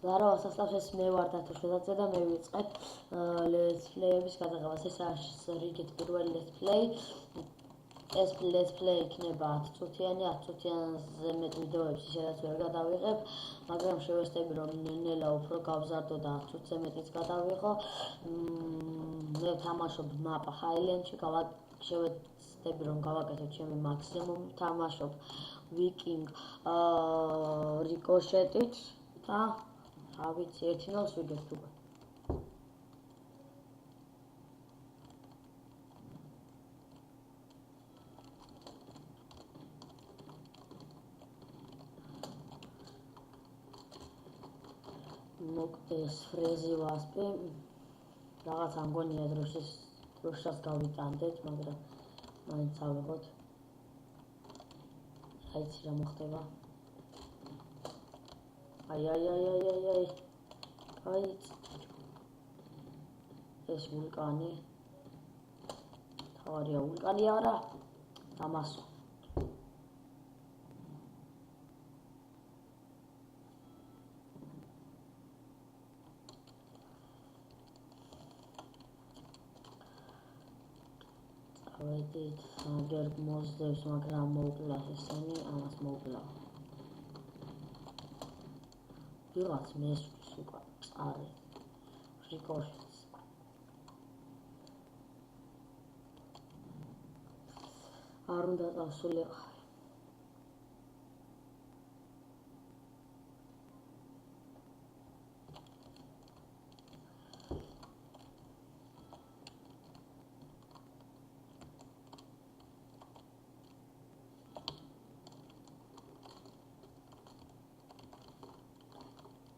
ლარავას ასწავს ეს მე ვარ დათო შედაწე და მე ვიწყებ let's play-ების გადაღებას. ეს რიგით პირველი let's play. ეს let's play იქნება 10 წუთიანი, 10 წუთიანზე მეტ ვიდეოებს ისედაც ვერ გადავიღებ, მაგრამ შევეცდები რომ ნელა უფრო გავზარდო და 10 წუთზე მეტიც გადავიღო. მე თამაშობ map Highland-ში, შევეცდები რომ გავაკეთებ ჩემი მაქსიმუმ, თამაშობ Viking Ricochet-ით და რა ვიცი 1-0 ვიგებთ უკვე. მოკდეს ფრეზი ვასპი რაღაც ამგონია დროშას გავიტანდეთ, მაგრამ მაინც ავიღოთ. აიცი რა მოხდება. აი ეს ვულკანი თავარია ვულკანი არა დამასო. წავედით აგერ მოსდევს, მაგრამ მოვკლა ესენი, ამას მოვკლა. ვიღაც მესვრის უკვე წარე რიკოშეტს. არ უნდა წავსულიყავი.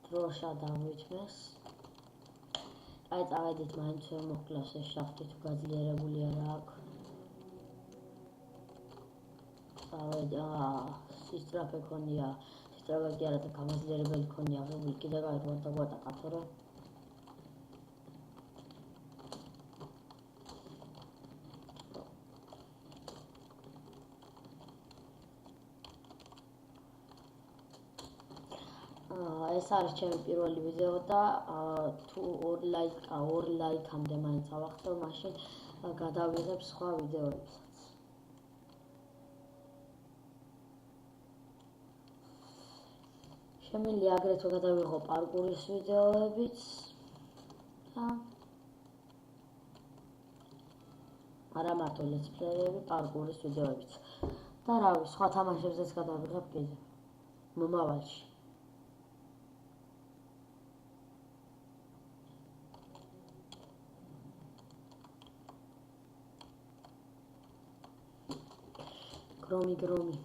დროშა დავიჭმეს. აი წავედით მაინც ვერ მოხკლას ეს შახტი თუ გაძლიერებული არა აქვს. წავედი სისტრაფე ქონია, სისტრაფე კი არა და გამაძლიერებელი ქონია, აღებული კიდე გაიგო და გვატაკათო რა. ეს არის ჩემი პირველი ვიდეო და თუ 2 ლაიქამდე მაინც ავახსოვ, მაშინ გადავიღებ სხვა ვიდეოებსაც. შემიძლია აგრეთვე გადავიღო პარკურის ვიდეოებიც და არა მარტო let's play-ები, პარკურის ვიდეოებიც. და რავი, სხვა თამაშებზეც გადავიღებ კიდე მომავალში. გრომი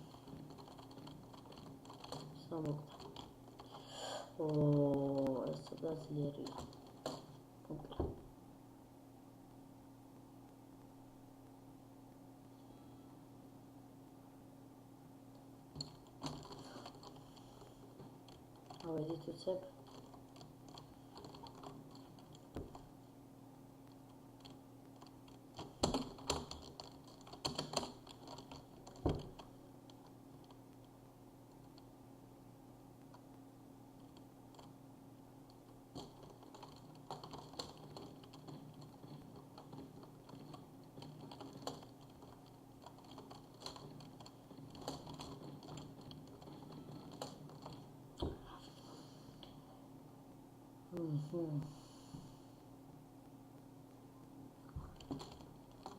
სამოგდა. ეს ცოტა ძლიერია. ავედით უცებ.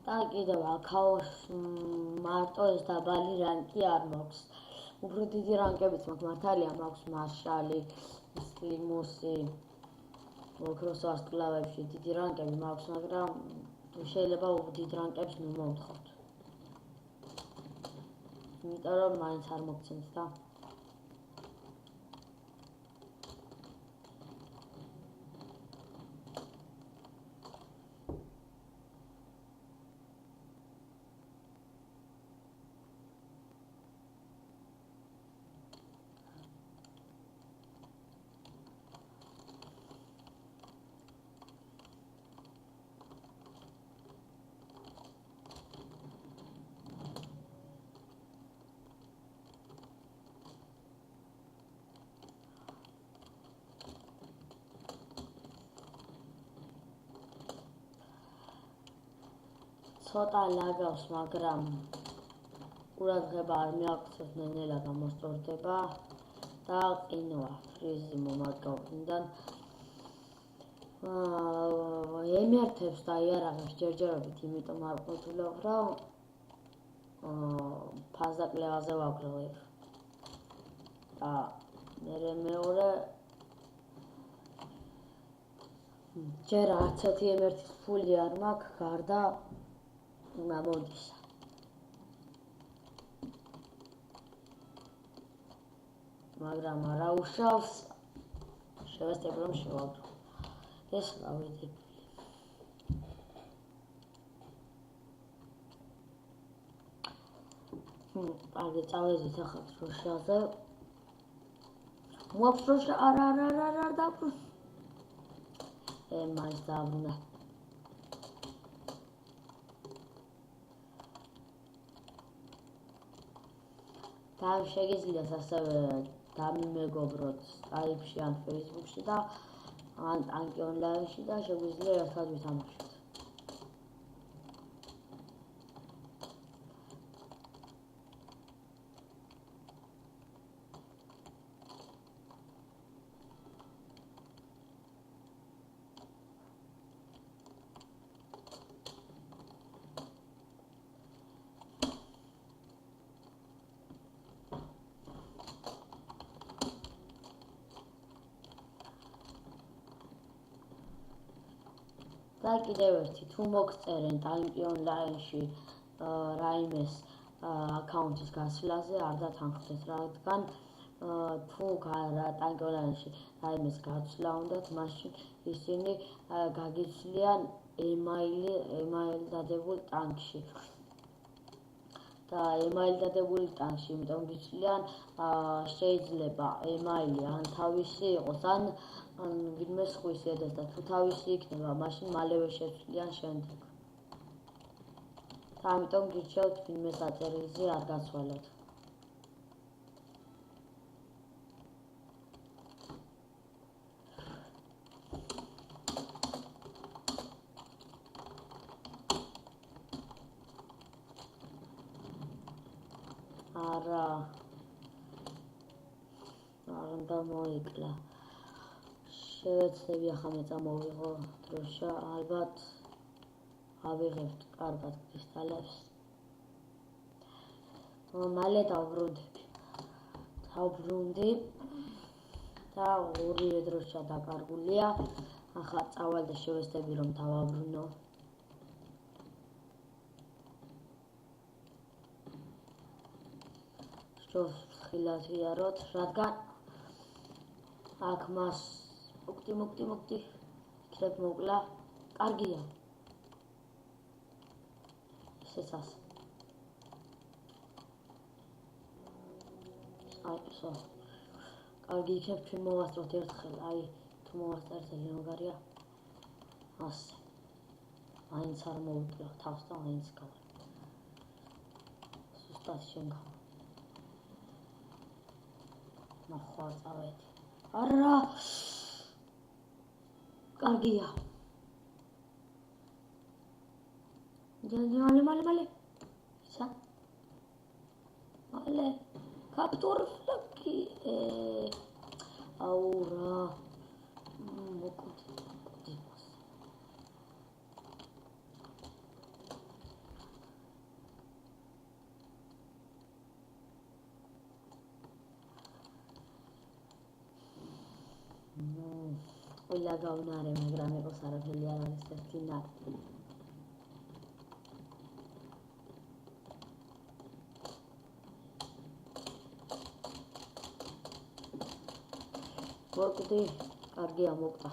და კიდევ აქაოს მარტო ეს დაბალი რანკი არ მაქვს. უფრო დიდი რანკებიც მაქვს, მართალია მაქვს მარშალი, სლიმუსი, ოქროს ვარსკვლავებში დიდი რანკები მაქვს, მაგრამ შეიძლება დიდ რანკებს ნუ მოვთხოვთ. იმიტომ რომ მაინც არ მოგცემთ და ცოტა ლაგავს, მაგრამ ყურადღება არ მიაქცევს, ნელ-ნელა გამოსწორდება და ყინვა ფრიზი მომარგავიდან ემერთებს და იარაღებს ჯერჯერობით, იმიტომ არ ყოფილობ, რომ ფაზა კლევაზე ვაგროვებ. და მეორე ჯერ არც ერთი ემერთის ფული არ მაქვს გარდა მამოდისა. მაგრამ არა უშავს, შევეცდები რომ შევაგრო. ეს გავიდი. კარგი, წავედით ახლა დროშაზე. მოაქვს დროშა? არა დაბრუნ. მაინც დააბრუნა. და შეგიძლიათ ასევე დამიმეგობროთ Skype-ში ან Facebook-ში და ან ტანკი ონლაინში და შეგვიძლია ერთად ვითამაშოთ. და კიდევ ერთი, თუ მოგწერენ ტანკი ონლაინში რაიმეს აკაუნტის გასვლაზე, არ დათანხმდეთ, რადგან თუ ტანკი ონლაინში რაიმეს გასვლა უნდათ, მაშინ ისინი გაგიცვლიან email დადებულ ტანკში. და email დადებული ტანკში, იმიტომ გიცვლიან შეიძლება email-ი ან თავისი იყოს, ან ვინმე სხვისი ედეს და თუ თავისი იქნება, მაშინ მალევე შეცვლიან შემდეგ. და ამიტომ გირჩევთ ვინმე საწერილზე არ გაცვალოთ. არა უნდა მოიკლა. შევეცდები ახლა მე წამოვიღო დროშა, ალბათ ავიღებთ კარგად კრისტალებს. მალე დავბრუნდი და ორივე დროშა დაკარგულია. ახლა წავალ და შევეცდები რომ დავაბრუნო. ხილად ვიაროთ, რადგან აქ მას მოკდი იქნებ მოკლა. კარგია. ესეც ასე. კარგი იქნებ ჩვენ მოვასწროთ ერთხელ, თუ მოვასწრა ერთხელ მაგარია. ასე. მაინც არ მოვიკლა თავს და მაინც გავა. სუსტად შენ გავა. ნახო წავედი. არა. კარგია. მალე. ისა. მალე. კაპტურ ფლაკი. აურა. მოკუდი. ყველა გავნარე, მაგრამ იყოს არაფერი არ არის ერთი ნარი. მოკდი, კარგია მოკდა.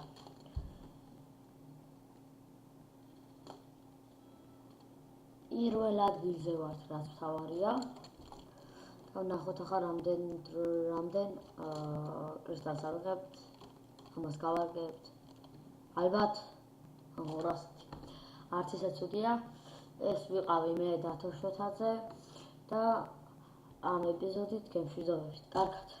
პირველ ადგილზე ვართ, რაც მთავარია. და ვნახოთ ახლა რამდენ კრისტალს ავიღებთ. ამას გავარგებთ. ალბათ 200. არც ისე ცუდია. ეს ვიყავი მე და თოშოთაძე და ამ ეპიზოდით გემშვიდობებით. კარგად.